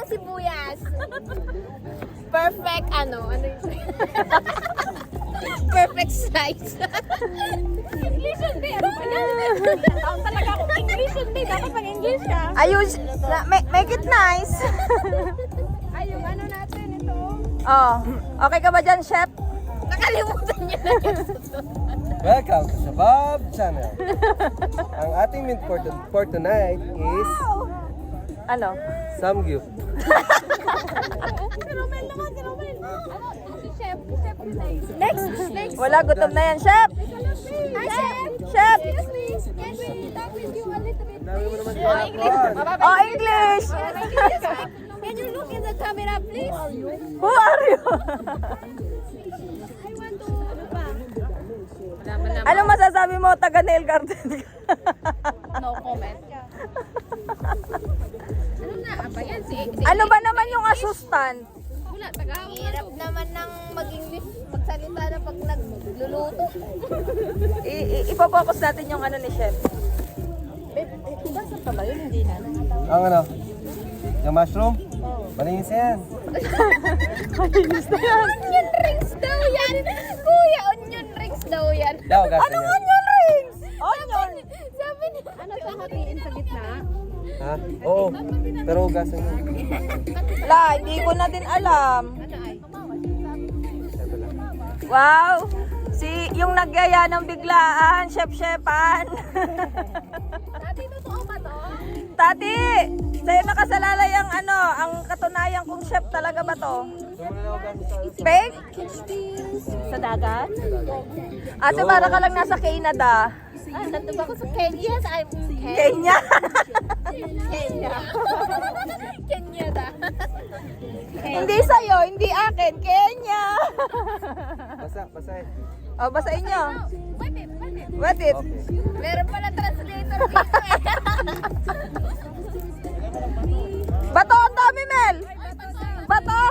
sibuyas. Perfect ano yun? Perfect size. English hindi. Ano ba yan? Taon talaga ako. English hindi. Dapat pag-English ka. Ayos, make it nice. Ay, yung ano natin ito. Oh, okay ka ba dyan, chef? Nakalimutan niya na yung Welcome to Shabab Channel. Ang ating meat for tonight is Ano? samgyup. Si Romel naman, si Romel. Ano? Si Chef. Si Chef yun. Next. Wala, gutom na yan, chef. Hi, Chef. Chef. Excuse me. Can we talk with you a little bit? Dami mo naman English. Oh, English. Can you look in the camera, please? Who are you? I want to... Ano masasabi mo, taga nail garden? No comment. Ano na? Apa yan? Ano ba naman yung assistant? Wala, hirap naman ng mag-English magsalita na pag nagluluto. Ipo-focus natin yung ano ni chef. Ang ano? Yung mushroom? Malinis yan. Onion rings daw yan! Kuya, onion rings daw yan. Daw, gasin Anong yan. onion rings? Onion. Sabi niya, ano ito hatiin sa gitna? Ha? Oo. Pero hugasan yan. La, hindi ko na din alam. Ano ay? Ito lang. Wow! Yung nagyaya ng biglaan, chef-chefan. Dati totoo ba to? Tati, sa'yo nakasalalay ang ano, ang katunayan kong chef talaga ba to? Sumuna na hugasan sa Fake? Sa dagat? Ate, para ka lang nasa Canada. Nandun ba ako sa Kenya? Yes, I'm Kenya? Kenya. Kenya da. Hindi sa'yo, hindi akin. Kenya! Basa eh. O, basahin nyo. Wait it. What it? Okay. Meron pala translator dito eh. Bato, ang dami, Mel! Bato!